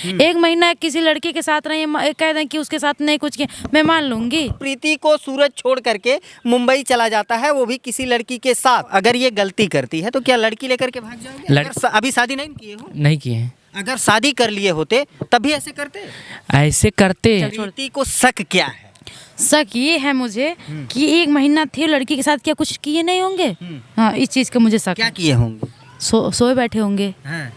एक महीना किसी लड़की के साथ रही, कह दें कि उसके साथ नहीं कुछ किया, मैं मान लूंगी। प्रीति को सूरज छोड़ करके मुंबई चला जाता है, वो भी किसी लड़की के साथ। अगर ये गलती करती है तो क्या लड़की लेकर के भाग जाओगे? अभी शादी नहीं किए हो? नहीं किए हैं। अगर शादी कर लिए होते तब भी ऐसे करते? ऐसे करते। प्रीति को शक क्या है? शक ये है मुझे कि एक महीना थे लड़की के साथ, क्या कुछ किए नहीं होंगे? हाँ, इस चीज का मुझे शक क्या है। किए होंगे? सोए बैठे होंगे, हाँ।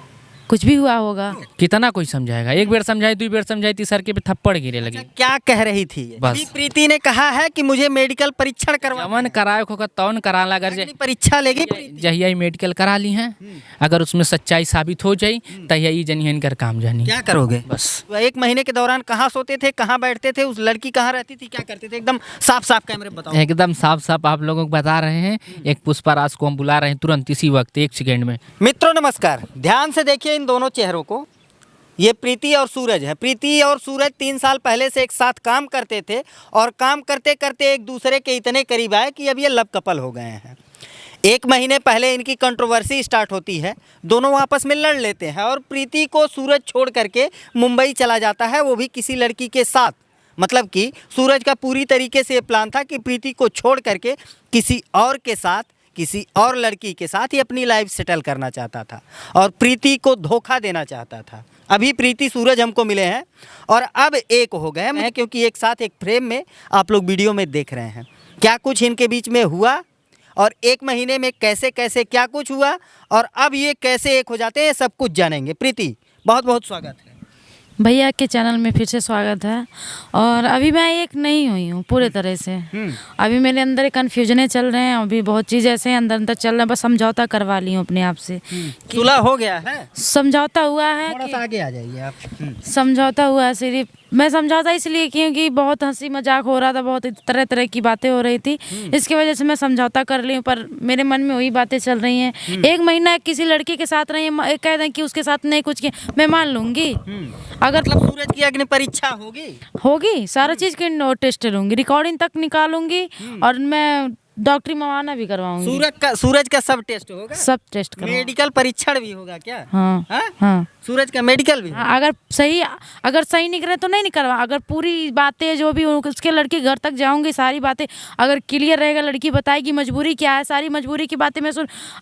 कुछ भी हुआ होगा। कितना कोई समझाएगा? एक बार समझाई, 2 बार समझाई, तीसर के पे थप्पड़ गिरे लगे। क्या कह रही थी ये? बस। अभी प्रीति ने कहा है कि मुझे मेडिकल परीक्षण करवा। जवन कराए होगा तौन कराला। अगर अगली परीक्षा लेगी प्रीति। जहिया मेडिकल करा ली हैं, अगर उसमें सच्चाई साबित हो जाई तहिया ही जनियन कर काम जानी। क्या करोगे? बस। एक महीने के दौरान कहाँ सोते थे, कहाँ बैठते थे, उस लड़की कहाँ रहती थी, क्या करते थे? एकदम साफ साफ कैमरे बताओ। एकदम साफ साफ आप लोगों को बता रहे हैं। एक पुष्पाराज को हम बुला रहे हैं तुरंत इसी वक्त, 1 सेकेंड में। मित्रों नमस्कार, ध्यान से देखिए इन दोनों चेहरों को। ये प्रीति और सूरज है। प्रीति और सूरज 3 साल पहले से एक साथ काम करते थे और काम करते करते एक दूसरे के इतने करीब आए कि अब ये लव कपल हो गए हैं। 1 महीने पहले इनकी कंट्रोवर्सी स्टार्ट होती है, दोनों आपस में लड़ लेते हैं और प्रीति को सूरज छोड़ करके मुंबई चला जाता है, वो भी किसी लड़की के साथ। मतलब कि सूरज का पूरी तरीके से ये प्लान था कि प्रीति को छोड़ करके किसी और के साथ, किसी और लड़की के साथ ही अपनी लाइफ सेटल करना चाहता था और प्रीति को धोखा देना चाहता था। अभी प्रीति सूरज हमको मिले हैं और अब एक हो गए हैं, क्योंकि एक साथ एक फ्रेम में आप लोग वीडियो में देख रहे हैं क्या कुछ इनके बीच में हुआ और 1 महीने में कैसे कैसे क्या कुछ हुआ और अब ये कैसे एक हो जाते हैं, सब कुछ जानेंगे। प्रीति, बहुत बहुत स्वागत है भैया के चैनल में फिर से स्वागत है। और अभी मैं एक नहीं हुई हूँ पूरे तरह से। अभी मेरे अंदर कन्फ्यूजने चल रहे हैं, अभी बहुत चीज़ ऐसे अंदर अंदर चल रहे हैं। बस समझौता करवा ली हूँ अपने आप से। सुलह हो गया है? समझौता हुआ है। थोड़ा सा आगे आ जाइए आप। समझौता हुआ है, सिर्फ मैं समझौता इसलिए क्योंकि बहुत हंसी मजाक हो रहा था, बहुत तरह तरह की बातें हो रही थी, इसकी वजह से मैं समझौता कर ली हूँ। पर मेरे मन में वही बातें चल रही हैं। 1 महीना किसी लड़की के साथ रही, कह दें कि उसके साथ नहीं कुछ किया, मैं मान लूंगी। अगर मतलब सूरज की अग्नि परीक्षा होगी, सारा चीज के टेस्ट लूंगी, रिकॉर्डिंग तक निकालूंगी और मैं डॉक्टरी मुआयना भी करवाऊंगी। सूरज का सब टेस्ट होगा, सब टेस्ट करवाऊंगी। मेडिकल परीक्षण भी होगा क्या? हाँ, हाँ? हाँ। सूरज का मेडिकल भी? हाँ, अगर सही निकले तो नहीं निकलवा, अगर पूरी बातें जो भी उसके लड़की घर तक जाऊंगी, सारी बातें अगर क्लियर रहेगा, लड़की बताएगी मजबूरी क्या है, सारी मजबूरी की बातें मैं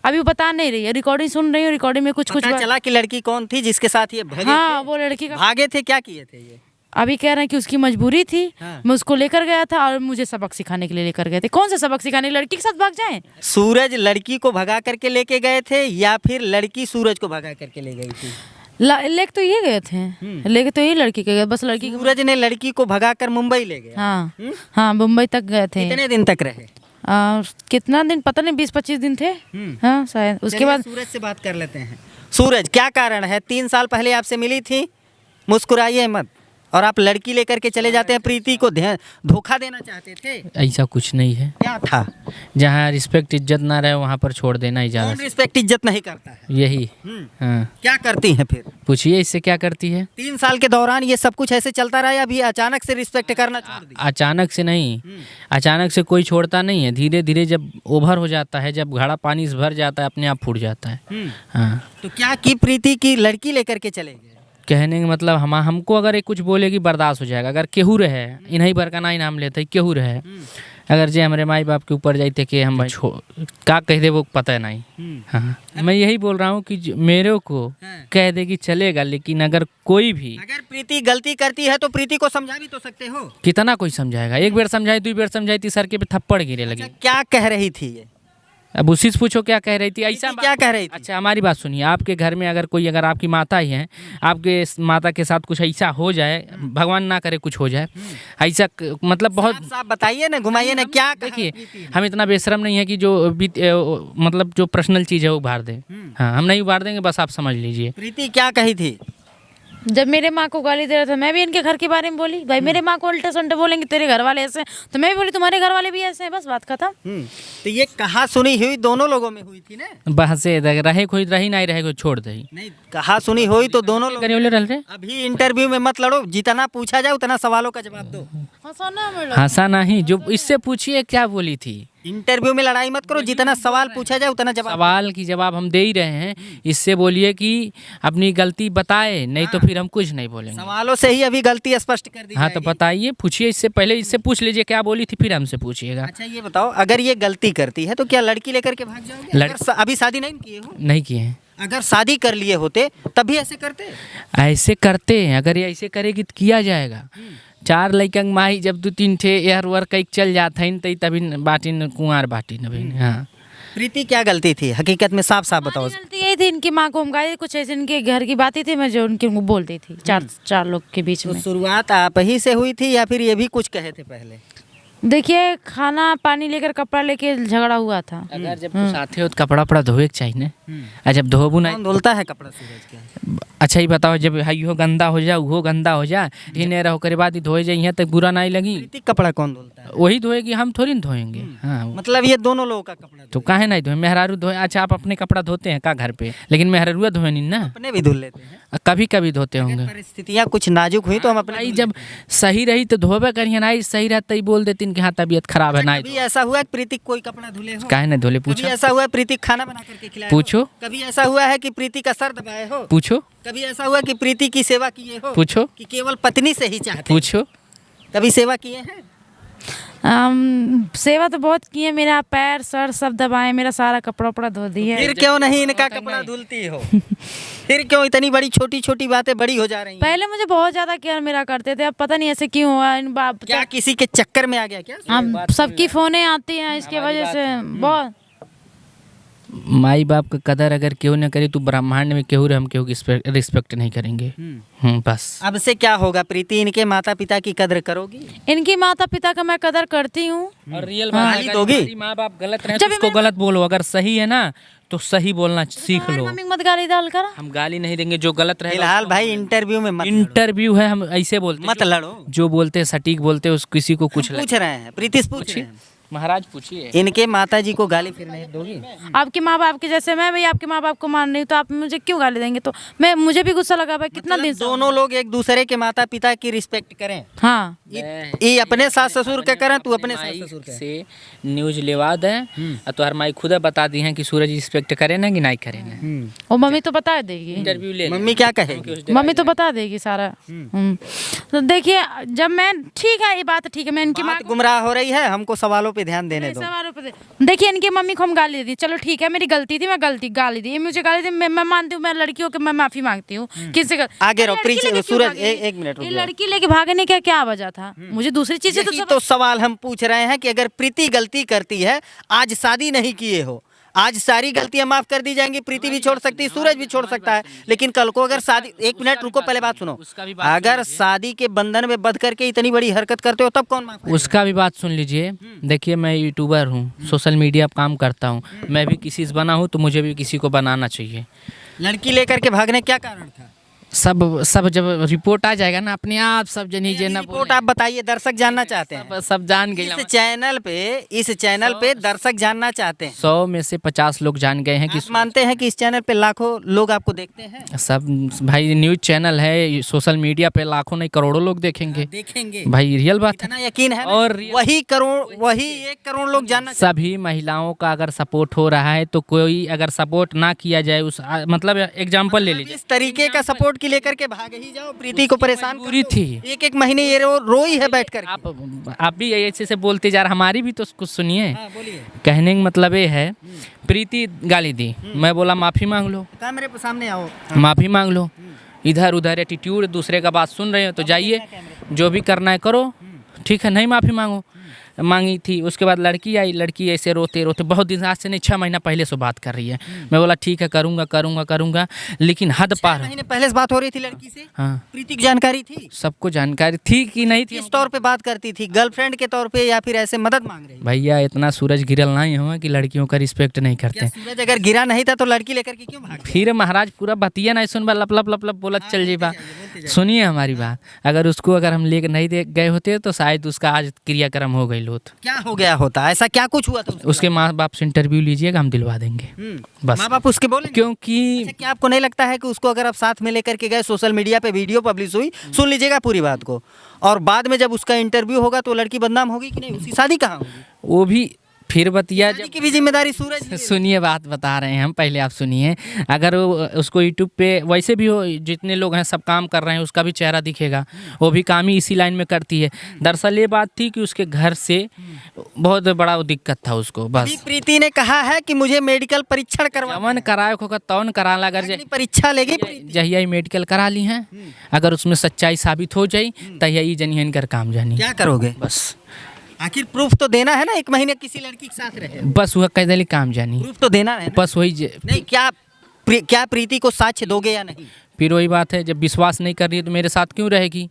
अभी बता नहीं रही है, रिकॉर्डिंग सुन रही हूँ। रिकॉर्डिंग में कुछ चला कि लड़की कौन थी जिसके साथ ये भागे हाँ थे? वो लड़की का भागे थे, क्या किए थे ये? अभी कह रहे हैं कि उसकी मजबूरी थी। हाँ। मैं उसको लेकर गया था और मुझे सबक सिखाने के लिए लेकर गए थे। कौन सा सबक सिखाने? लड़की के साथ भाग जाएं? सूरज लड़की को भगा करके लेके गए थे या फिर लड़की सूरज को भगा करके ले गई थी? लेके तो ये गए थे, लेके तो ये लड़की के गए, बस लड़की सूरज ने लड़की को भगा कर मुंबई ले गया? हाँ हाँ, मुंबई तक गए थे। कितने दिन तक रहे? कितना दिन पता नहीं, 20-25 दिन थे। हाँ शायद। उसके बाद सूरज से बात कर लेते हैं। सूरज, क्या कारण है? 3 साल पहले आपसे मिली थी, मुस्कुराइए मत, और आप लड़की लेकर के चले जाते हैं। प्रीति को धोखा देना चाहते थे? ऐसा कुछ नहीं है। क्या था? जहाँ रिस्पेक्ट इज्जत ना रहे वहाँ पर छोड़ देना ही ज्यादा। कौन रिस्पेक्ट इज्जत नहीं करता है? यही। हाँ। क्या करती हैं फिर? पूछिए इससे क्या करती है। 3 साल के दौरान ये सब कुछ ऐसे चलता रहा या अभी अचानक से रिस्पेक्ट करना छोड़ दी? अचानक से नहीं, अचानक से कोई छोड़ता नहीं है। धीरे धीरे जब ओवर हो जाता है, जब घड़ा पानी से भर जाता है, अपने आप फूट जाता है। हाँ। तो क्या की प्रीति की लड़की लेकर के चले गए? कहने का मतलब हमको अगर एक कुछ बोलेगी बर्दाश्त हो जाएगा। अगर केहू रहे, इन्हीं भर का ना नाम लेते, केहू रहे, अगर जे हमारे माई बाप के ऊपर जाते कि हम क्या कह दे वो पता नहीं। हाँ, मैं यही बोल रहा हूँ कि मेरे को कह दे कि चलेगा, लेकिन अगर कोई भी अगर प्रीति गलती करती है तो प्रीति को समझा भी तो सकते हो। कितना कोई समझाएगा? 1 बार समझाई, 2 बार समझाई, तीसर के पे थप्पड़ गिरे लगे। क्या कह रही थी ये? अब उसी से पूछो क्या कह रही थी। ऐसा क्या कह रही थी? अच्छा हमारी बात सुनिए। आपके घर में अगर आपकी माता ही है, आपके माता के साथ कुछ ऐसा हो जाए, भगवान ना करे कुछ हो जाए, ऐसा मतलब बहुत साफ बताइए ना, घुमाइए ना। क्या देखिए, हम इतना बेशरम नहीं है कि जो मतलब जो पर्सनल चीज़ है वो उभार दें। हाँ, हम नहीं उभार देंगे, बस आप समझ लीजिए। प्रीति क्या कही थी? जब मेरे माँ को गाली दे रहा था, मैं भी इनके घर के बारे में बोली। भाई मेरे माँ को उल्टे सुल्टे बोलेंगे, तेरे घर वाले ऐसे, तो मैं भी बोली तुम्हारे घर वाले भी ऐसे हैं, बस बात खत्म। तो ये कहा सुनी हुई दोनों लोगों में हुई थी ना? बहसे रहे कोई रही नहीं रहे कोई छोड़ दे। नहीं, कहा सुनी हुई तो दोनों लोग। अभी इंटरव्यू में मत लड़ो, जितना पूछा जाए उतना सवालों का जवाब दो। हंसा नहीं, जो इससे पूछिए क्या बोली थी। इंटरव्यू में लड़ाई मत करो, जितना सवाल पूछा जाए उतना जवाब। सवाल की जवाब हम दे ही रहे हैं, इससे बोलिए कि अपनी गलती बताए, नहीं तो फिर हम कुछ नहीं बोलेंगे। सवालों से ही अभी गलती स्पष्ट कर दी हाँ तो जाएगी। बताइए, पूछिए, इससे पहले इससे पूछ लीजिए क्या बोली थी, फिर हमसे पूछिएगा। अच्छा ये बताओ, अगर ये गलती करती है तो क्या लड़की लेकर के भाग जाओगे? अभी शादी नहीं किए हो? नहीं किए हैं। अगर शादी कर लिए होते तब भी ऐसे करते? ऐसे करते हैं, अगर ये ऐसे करेगी तो किया जाएगा। 4 लड़कन माही जब 2-3 ठे एहर वर कई चल जात है तभी बाटिन कुंवार बाटिन अभी। हाँ प्रीति क्या गलती थी हकीकत में, साफ साफ बताओ। गलती यही थी, इनकी माँ को हम गाली, कुछ ऐसे इनके घर की बातें थी मैं जो उनके मुँह बोलती थी चार लोग के बीच तो में। शुरुआत आप ही से हुई थी या फिर ये भी कुछ कहे थे पहले? देखिए खाना पानी लेकर कपड़ा लेके झगड़ा हुआ था। अगर जब कुछ आते हो तो कपड़ा वपड़ा धोए के चाहिए ना। और जब धोबू नहीं कौन धुलता है कपड़ा सूरज के? अच्छा ही बताओ, जब इहो गंदा हो जा उहो गंदा हो जा, इन्हें रहो करे बाद ही धोए जाइए तो बुरा नहीं लगी। प्रीति कपड़ा कौन धुलता है? वही धोएगी, हम थोड़ी ना धोएंगे। हाँ मतलब ये दोनों लोगों का कपड़ा तो काहे नहीं धोए, मेहरारू धोए। अच्छा आप अपने कपड़ा धोते हैं का घर पे, लेकिन मेहरारूआ धोए नहीं ना, अपने भी धुल लेते हैं। कभी कभी धोते होंगे। परिस्थितियाँ कुछ नाजुक हुई तो हम अपने भाई जब सही रही तो धोबे करिए, नहीं सही रहता ही बोल देती कि हाँ तबीयत खराब है ना। कभी ऐसा हुआ है प्रीति कोई कपड़ा धुले हो? काहे नहीं धोले, कभी पूछो ऐसा हुआ है प्रीति खाना बना करके खिलाए हो? पूछो। कभी ऐसा हुआ है कि प्रीति का सर दबाए हो? पूछो कभी ऐसा हुआ कि प्रीति की सेवा किए हो? पूछो कि केवल पत्नी से ही चाहते? पूछो। कभी सेवा किए हैं? सेवा तो बहुत की है, मेरा पैर सर सब दबाए, मेरा सारा कपड़ा उपड़ा धो दिए। फिर क्यों नहीं इनका कपड़ा धुलती हो? फिर क्यों इतनी बड़ी छोटी छोटी बातें बड़ी हो जा रही हैं? पहले मुझे बहुत ज्यादा केयर मेरा करते थे, अब पता नहीं ऐसे क्यों हुआ। इन बाप क्या किसी के चक्कर में आ गया क्या? हम सबकी फोने आती हैं, इसके वजह से बहुत। माई बाप का कदर अगर क्यों न करे तो ब्रह्मांड में क्यों हम क्यों रिस्पेक्ट नहीं करेंगे। बस अब से क्या होगा प्रीति, इनके माता पिता की कदर करोगी? इनकी माता पिता का मैं कदर करती हूँ। और रियल गाली दोगी? माँ बाप गलत रहे तो उसको गलत बोलो, अगर सही है ना तो सही बोलना सीख लो। मम्मी मत गाली डाल कर। हम गाली नहीं देंगे, जो गलत रहे। फिलहाल भाई इंटरव्यू में मत लड़ो। इंटरव्यू है, हम ऐसे बोलते मत लड़ो। जो बोलते हैं सटीक बोलते हैं, उस किसी को कुछ पूछ रहे हैं, प्रीति से पूछ रहे हैं। महाराज पूछिए। इनके माता जी को गाली फिर नहीं दोगी? आपके माँ बाप के जैसे मैं भी आपके माँ बाप को मान रही हूँ, तो आप मुझे क्यों गाली देंगे? तो मुझे भी गुस्सा लगा भाई, कितना दिन से। दोनों लोग एक दूसरे के माता पिता की रिस्पेक्ट करें। हाँ ये अपने सास ससुर के करें, तू अपने सास ससुर के। से न्यूज लेवा दे और तुम्हार माई खुद बता दी है कि सूरज रिस्पेक्ट करे ना कि नहीं करे ना। और मम्मी तो बता देगी। इंटरव्यू ले मम्मी क्या कहेगी? मम्मी तो बता देगी सारा। तो देखिए जब मैं, ठीक है ये बात ठीक है, मैं इनकी माँ बात गुमराह हो रही है, हमको सवालों पे ध्यान देने दो। देखिए इनकी मम्मी को हम गाली दी, चलो ठीक है मेरी गलती थी, मैं गाली दी, मुझे गाली दी, मैं मानती हूँ, मैं लड़कियों के मैं माफी मांगती हूँ। किसी का आगे रहो प्लीज सूरज, एक मिनट रुक ये जाओ। लड़की लेके भागने का क्या वजह था? मुझे दूसरी चीजें यही तो सवाल हम पूछ रहे हैं कि अगर प्रीति गलती करती है, आज शादी नहीं किए हो, आज सारी गलतियां माफ कर दी जाएंगी, प्रीति भी छोड़ सकती है, सूरज भी छोड़ सकता है, लेकिन कल को अगर शादी, एक मिनट रुको पहले बात सुनो, अगर शादी के बंधन में बंध करके इतनी बड़ी हरकत करते हो तब कौन माफ करेगा? उसका भी बात सुन लीजिए। देखिए मैं यूट्यूबर हूँ, सोशल मीडिया पर काम करता हूँ, मैं भी किसी से बना हूँ तो मुझे भी किसी को बनाना चाहिए। लड़की लेकर के भागने क्या कारण था? सब जब रिपोर्ट आ जाएगा ना अपने आप सब जनी जेना रिपोर्ट आप बताइए, दर्शक जानना चाहते हैं। सब जान गए। इस चैनल पे दर्शक जानना चाहते हैं। 100 में से 50 लोग जान गए हैं कि आप मानते हैं कि इस चैनल पे लाखों लोग आपको देखते हैं? सब भाई न्यूज चैनल है, सोशल मीडिया पे लाखों नहीं करोड़ों लोग देखेंगे। देखेंगे भाई रियल बात है। इतना यकीन है ना? और वही 1 करोड़ लोग जानना सभी महिलाओं का अगर सपोर्ट हो रहा है तो कोई अगर सपोर्ट ना किया जाए, उस मतलब एग्जांपल ले लीजिए, इस तरीके का सपोर्ट की लेकर के भाग ही जाओ, प्रीति को परेशान पूरी कर दो। थी। एक महीने ये रोई है बैठ कर। आप भी ऐसे से बोलते जा रहे, हमारी भी तो कुछ सुनिए। बोलिए। कहने का मतलब ये है, प्रीति गाली दी, मैं बोला माफी मांग लो, कैमरे पे सामने आओ। माफी मांग लो। इधर उधर एटीट्यूड, दूसरे का बात सुन रहे हो तो जाइए, जो भी करना है करो, ठीक है, नहीं माफी मांगो। मांगी थी, उसके बाद लड़की आई, लड़की ऐसे रोते रोते बहुत दिन, आज से नहीं 6 महीना पहले से बात कर रही है। मैं बोला ठीक है करूँगा, लेकिन हद पार। महीने पहले से बात हो रही थी लड़की से? हाँ प्रीति की जानकारी थी? सबको जानकारी थी कि नहीं थी? किस तौर पे बात करती थी, गर्लफ्रेंड के तौर पे या फिर ऐसे मदद मांग रही? भैया इतना सूरज गिरल नहीं हुआ कि लड़कियों का रिस्पेक्ट नहीं करते। सूरज अगर गिरा नहीं था तो लड़की लेकर के क्यों भाग गई? फिर महाराज पूरा बतिया नहीं सुन, लप लप लप लप बोलत चल जी बा। सुनिए हमारी बात, अगर उसको अगर हम लेकर नहीं दे गए होते तो शायद उसका आज क्रियाक्रम हो गई होता। क्या हो गया होता? ऐसा क्या कुछ हुआ था? उसके माँ बाप से इंटरव्यू लीजिएगा, हम दिलवा देंगे। बस माँ बाप उसके बोले? क्योंकि अच्छा, क्या आपको नहीं लगता है कि उसको अगर आप साथ में लेकर के गए, सोशल मीडिया पे वीडियो पब्लिश हुई, सुन लीजिएगा पूरी बात को, और बाद में जब उसका इंटरव्यू होगा तो लड़की बदनाम होगी कि नहीं? उसकी शादी कहाँ होगी? वो भी फिर बतिया शादी की भी जिम्मेदारी सूरज लिए। सुनिए बात बता रहे हैं हम, पहले आप सुनिए। अगर उसको यूट्यूब पे वैसे भी हो, जितने लोग हैं सब काम कर रहे हैं, उसका भी चेहरा दिखेगा, वो भी काम ही इसी लाइन में करती है। दरअसल ये बात थी कि उसके घर से बहुत बड़ा दिक्कत था उसको, अभी बस प्रीति ने कहा है कि मुझे मेडिकल परीक्षण करवा, जमन कराए को तौन करा, अगर परीक्षा लेगी प्रीति। जहिया ही मेडिकल करा ली हैं, अगर उसमें सच्चाई साबित हो जाई तहिया ही जनिए इनकर काम जानी। क्या करोगे? बस आखिर प्रूफ तो देना है ना, 1 महीने किसी लड़की के साथ रहे, बस वह कह दिली काम जानी, प्रूफ तो देना है ना? बस वही नहीं, क्या प्रीति को साक्ष्य दोगे या नहीं? फिर वही बात है, जब विश्वास नहीं कर रही है तो मेरे साथ क्यों रहेगी?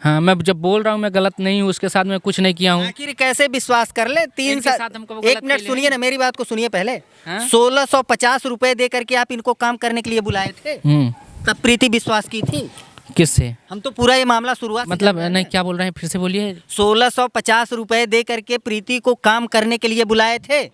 हाँ, मैं जब बोल रहा हूँ मैं गलत नहीं हूँ, उसके साथ मैं कुछ नहीं किया हूँ। आखिर कैसे विश्वास कर ले? 3 इनके साल साथ हमको वो 1 गलत मिनट फील सुनिए ना, मेरी बात को सुनिए पहले। हाँ? 1650 रुपए दे करके आप इनको काम करने के लिए बुलाए थे, तब प्रीति विश्वास की थी? किससे? हम तो पूरा ये मामला शुरुआत से मतलब जान रहे हैं। नहीं, क्या बोल रहे हैं, फिर से बोलिए। 1650 रुपए दे करके प्रीति को काम करने के लिए बुलाए थे।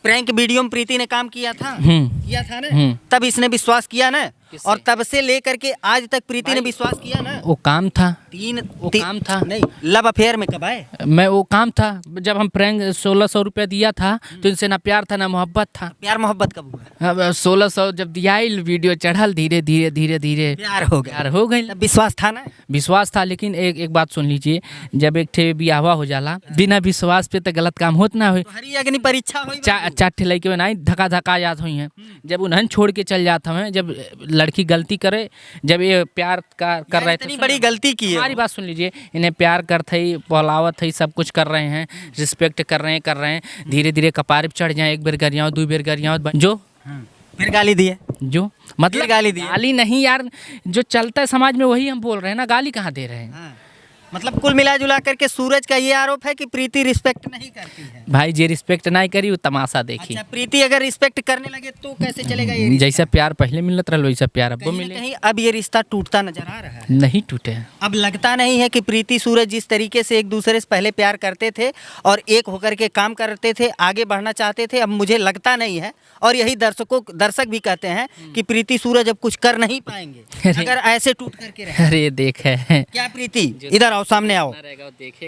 प्रैंक वीडियो में प्रीति ने काम किया था ना, तब इसने विश्वास किया ना, और तब से लेकर के आज तक प्रीति ने विश्वास किया ना। वो काम था, वो काम था। नहीं, लव अफेयर में कब आए? मैं वो काम था जब हम प्रैंक 1600 रुपया दिया था तो इनसे ना प्यार था ना मोहब्बत था। प्यार मोहब्बत कब हुआ? अब 1600 जब दिया, वीडियो चढ़ल, धीरे धीरे धीरे धीरे प्यार हो गया, प्यार हो गई। तब विश्वास था ना? विश्वास था, लेकिन एक बात सुन लीजिए, जब एक ठे बियाहवा हो जाला बिना विश्वास पे तो गलत काम होत ना हो। हरी अग्नि परीक्षा हुई। चार ठे लड़के में नहीं धक्का धक्का जात हुई हैं, जब उन्हें छोड़ के चल जाता है, जब लड़की गलती करे, जब ये प्यार कर रहे थे, इतनी बड़ी गलती की है। हमारी बात सुन लीजिए, इन्हें प्यार करते ही पहलावत है, सब कुछ कर रहे हैं, रिस्पेक्ट कर रहे हैं, धीरे धीरे कपार पे चढ़ जाए, 1 बेर गरियाओ 2 बेर गरियाओ, जो फिर गाली दिए, जो मतलब गाली दी, गाली नहीं यार, जो चलता है समाज में वही हम बोल रहे हैं ना, गाली कहाँ दे रहे हैं। मतलब कुल मिला जुला करके सूरज का ये आरोप है कि प्रीति रिस्पेक्ट नहीं करती है। भाई जे रिस्पेक्ट नहीं करी वो तमाशा देखी। अच्छा, प्रीति अगर रिस्पेक्ट करने लगे तो कैसे चलेगा ये रिश्ता? जैसा प्यार पहले मिलत रहा वैसा प्यार अब कहीं न मिले, कहीं अब ये रिश्ता टूटता नजर आ रहा है। नहीं टूटे। अब लगता नहीं है कि प्रीति सूरज जिस तरीके से एक दूसरे से पहले प्यार करते थे और एक होकर के काम करते थे, आगे बढ़ना चाहते थे, अब मुझे लगता नहीं है। और यही दर्शक भी कहते हैं कि प्रीति सूरज अब कुछ कर नहीं पाएंगे अगर ऐसे टूट करके रहे। अरे देख है क्या प्रीति, इधर आओ, सामने आओ,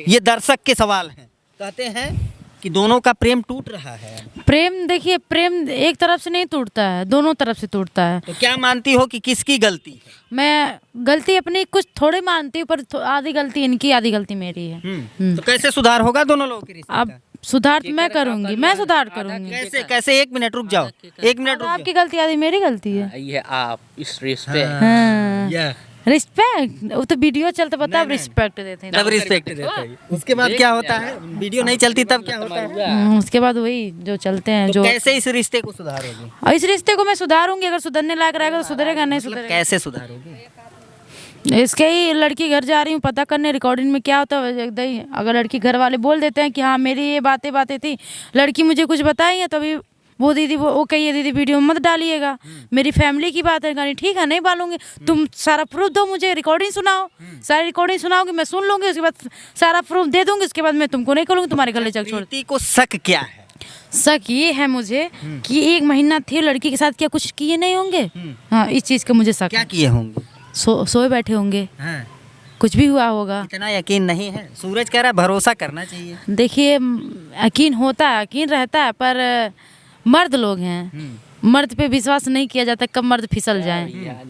ये दर्शक के सवाल हैं। कहते हैं कि दोनों का प्रेम टूट रहा है। प्रेम देखिए, प्रेम एक तरफ से नहीं टूटता है, दोनों तरफ से टूटता है। तो क्या मानती हो कि किसकी गलती है? मैं गलती अपनी कुछ थोड़ी मानती हूँ, पर आधी गलती इनकी, आधी गलती मेरी है। तो कैसे सुधार होगा दोनों लोगों के रिश्ते अब का? सुधार मैं करूंगी, मैं सुधार करूंगी। कैसे 1 मिनट रुक जाओ, 1 मिनट रुक जाओ। आपकी गलती आधी मेरी गलती है। ये आप इस रिश्ते या रिस्पेक्ट, वो तो वीडियो चलते पता है, रिस्पेक्ट देते हैं। तब रिस्पेक्ट देते हैं। उसके बाद क्या होता है? वीडियो नहीं चलती तब क्या होता है? उसके बाद वही जो चलते हैं, तो जो कैसे इस रिश्ते को सुधारोगे? और इस रिश्ते को मैं सुधारूंगी, अगर सुधरने लायक रहेगा तो सुधरेगा, नहीं मतलब सुधरेगा। कैसे सुधारोगे? इसके ही लड़की घर जा रही हूँ पता करने, रिकॉर्डिंग में क्या होता है एकदम ही, अगर लड़की घर वाले बोल देते हैं कि हाँ मेरी ये बातें थी, लड़की मुझे कुछ बताई है, तो अभी वो दीदी वो कहिए दीदी वीडियो में मत डालिएगा, मेरी फैमिली की बात है, कहीं ठीक है नहीं डालूंगी, तुम सारा प्रूफ दो, मुझे रिकॉर्डिंग सुनाओ, सारी रिकॉर्डिंग सुनाओगी, मैं सुन लूंगी, उसके बाद सारा प्रूफ दे दूंगी, उसके बाद मैं तुमको नहीं करूँगी, तुम्हारे गले चल छोड़। प्रीति को शक क्या है? शक ये है मुझे कि 1 महीना थे लड़की के साथ, क्या कुछ किए नहीं होंगे? हाँ, इस चीज़ का मुझे शक क्या है। किए होंगे? सोए बैठे होंगे, हाँ। कुछ भी हुआ होगा। इतना यकीन नहीं है? सूरज कह रहा है भरोसा करना चाहिए। देखिए, यकीन होता है, यकीन रहता है, पर मर्द लोग हैं, मर्द पे विश्वास नहीं किया जाता, कब मर्द फिसल जाए,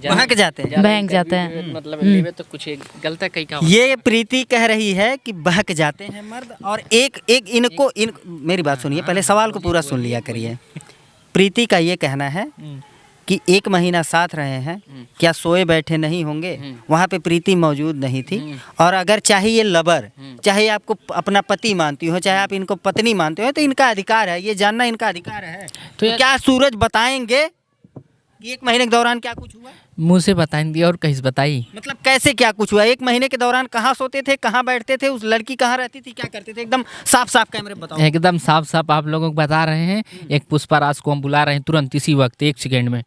बहक जाते हैं। बहक जाते हैं। मतलब लेवे तो कुछ गलत कहीं का। ये प्रीति कह रही है कि बहक जाते हैं मर्द, और एक मेरी बात सुनिए, पहले सवाल को पूरा सुन लिया करिए। प्रीति का ये कहना है कि 1 महीना साथ रहे हैं, क्या सोए बैठे नहीं होंगे? वहाँ पे प्रीति मौजूद नहीं थी, और अगर चाहे ये लवर, चाहे आपको अपना पति मानती हो, चाहे आप इनको पत्नी मानते हो, तो इनका अधिकार है, ये जानना इनका अधिकार है। तो क्या सूरज बताएंगे कि 1 महीने के दौरान क्या कुछ हुआ? मुँह से बताएंगे और कहीं से बताई? मतलब कैसे क्या कुछ हुआ? 1 महीने के दौरान कहाँ सोते थे, कहाँ बैठते थे, उस लड़की कहाँ रहती थी, क्या करते थे? एकदम साफ साफ कैमरे बताओ। एकदम साफ साफ आप लोगों को बता रहे हैं। एक पुष्पा राज को हम बुला रहे हैं तुरंत, इसी वक्त 1 सेकेंड में।